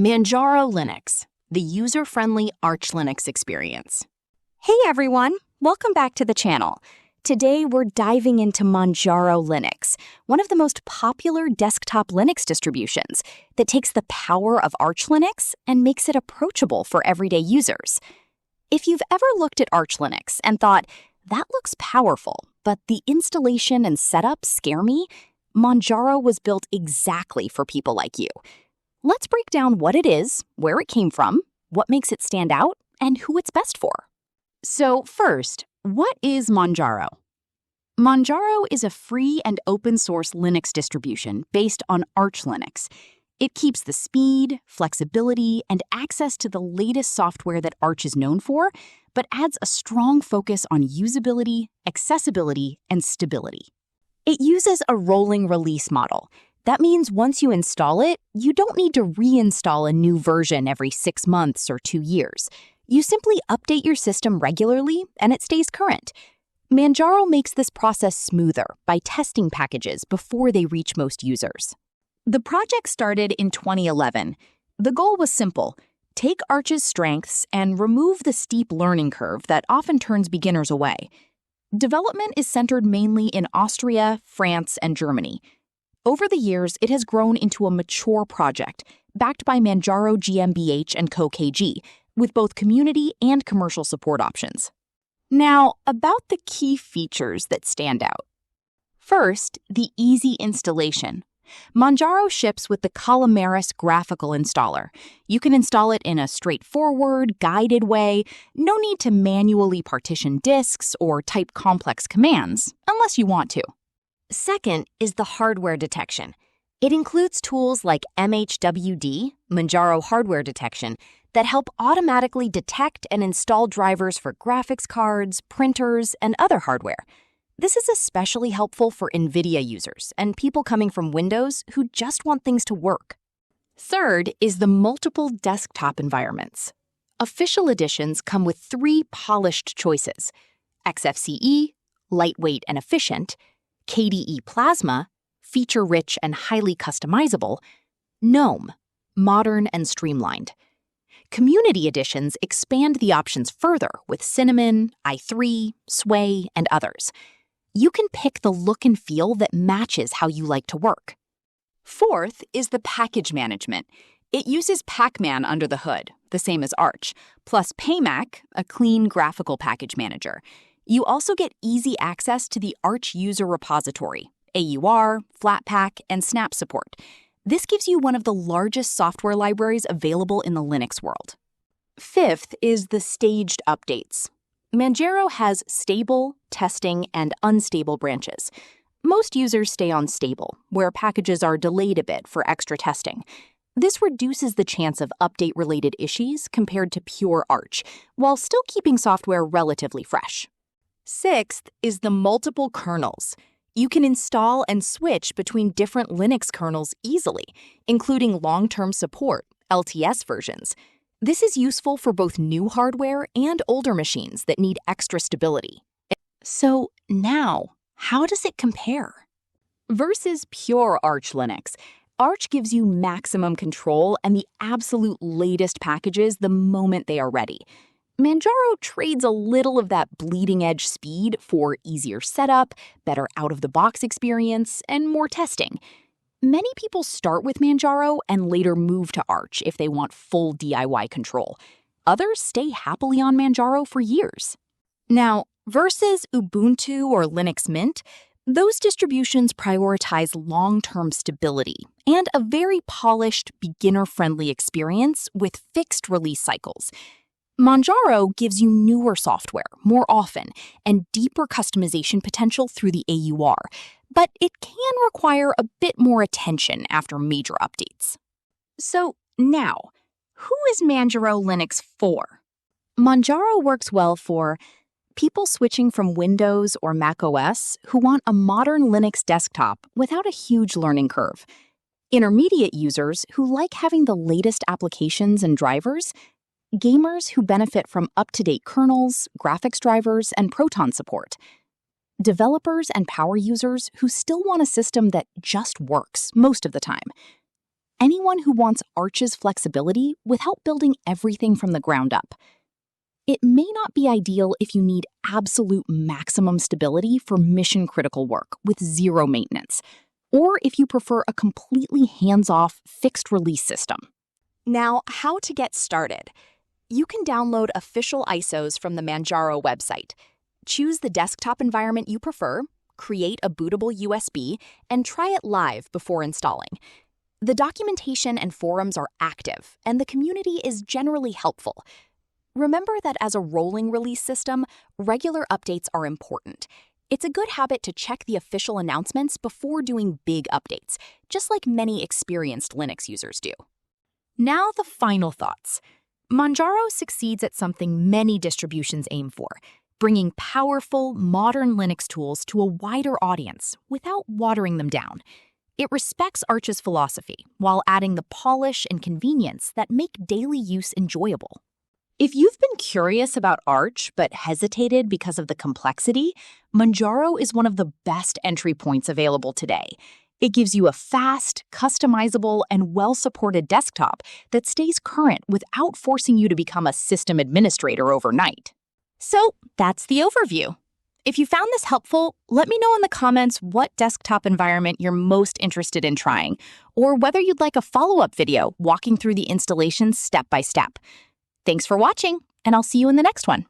Manjaro Linux, the user-friendly Arch Linux experience. Hey everyone, welcome back to the channel. Today we're diving into Manjaro Linux, one of the most popular desktop Linux distributions that takes the power of Arch Linux and makes it approachable for everyday users. If you've ever looked at Arch Linux and thought, that looks powerful, but the installation and setup scare me, Manjaro was built exactly for people like you. Let's break down what it is, where it came from, what makes it stand out, and who it's best for. So first, what is Manjaro? Manjaro is a free and open-source Linux distribution based on Arch Linux. It keeps the speed, flexibility, and access to the latest software that Arch is known for, but adds a strong focus on usability, accessibility, and stability. It uses a rolling release model. That means once you install it, you don't need to reinstall a new version every 6 months or 2 years. You simply update your system regularly, and it stays current. Manjaro makes this process smoother by testing packages before they reach most users. The project started in 2011. The goal was simple: take Arch's strengths and remove the steep learning curve that often turns beginners away. Development is centered mainly in Austria, France, and Germany. Over the years, it has grown into a mature project, backed by Manjaro GmbH and Co. KG, with both community and commercial support options. Now, about the key features that stand out. First, the easy installation. Manjaro ships with the Calamaris graphical installer. You can install it in a straightforward, guided way. No need to manually partition disks or type complex commands, unless you want to. Second is the hardware detection. It includes tools like MHWD, Manjaro Hardware Detection, that help automatically detect and install drivers for graphics cards, printers, and other hardware. This is especially helpful for NVIDIA users and people coming from Windows who just want things to work. Third is the multiple desktop environments. Official editions come with 3 polished choices: Xfce, lightweight and efficient; KDE Plasma, feature-rich and highly customizable; GNOME, modern and streamlined. Community editions expand the options further with Cinnamon, i3, Sway, and others. You can pick the look and feel that matches how you like to work. Fourth is the package management. It uses Pacman under the hood, the same as Arch, plus Pamac, a clean graphical package manager. You also get easy access to the Arch user repository, AUR, Flatpak, and Snap support. This gives you one of the largest software libraries available in the Linux world. Fifth is the staged updates. Manjaro has stable, testing, and unstable branches. Most users stay on stable, where packages are delayed a bit for extra testing. This reduces the chance of update-related issues compared to pure Arch, while still keeping software relatively fresh. Sixth is the multiple kernels. You can install and switch between different Linux kernels easily, including long-term support, LTS versions. This is useful for both new hardware and older machines that need extra stability. So now, how does it compare? Versus pure Arch Linux, Arch gives you maximum control and the absolute latest packages the moment they are ready. Manjaro trades a little of that bleeding-edge speed for easier setup, better out-of-the-box experience, and more testing. Many people start with Manjaro and later move to Arch if they want full DIY control. Others stay happily on Manjaro for years. Now, versus Ubuntu or Linux Mint, those distributions prioritize long-term stability and a very polished, beginner-friendly experience with fixed release cycles. Manjaro gives you newer software more often and deeper customization potential through the AUR, but it can require a bit more attention after major updates. So now, who is Manjaro Linux for? Manjaro works well for people switching from Windows or Mac OS who want a modern Linux desktop without a huge learning curve, intermediate users who like having the latest applications and drivers, gamers who benefit from up-to-date kernels, graphics drivers, and Proton support, developers and power users who still want a system that just works most of the time. anyone who wants Arch's flexibility without building everything from the ground up. It may not be ideal if you need absolute maximum stability for mission-critical work with zero maintenance, or if you prefer a completely hands-off, fixed-release system. Now, how to get started? You can download official ISOs from the Manjaro website. Choose the desktop environment you prefer, create a bootable USB, and try it live before installing. The documentation and forums are active, and the community is generally helpful. Remember that as a rolling release system, regular updates are important. It's a good habit to check the official announcements before doing big updates, just like many experienced Linux users do. Now the final thoughts. Manjaro succeeds at something many distributions aim for, bringing powerful, modern Linux tools to a wider audience without watering them down. It respects Arch's philosophy while adding the polish and convenience that make daily use enjoyable. If you've been curious about Arch but hesitated because of the complexity, Manjaro is one of the best entry points available today. It gives you a fast, customizable, and well-supported desktop that stays current without forcing you to become a system administrator overnight. So that's the overview. If you found this helpful, let me know in the comments what desktop environment you're most interested in trying, or whether you'd like a follow-up video walking through the installation step by step. Thanks for watching, and I'll see you in the next one.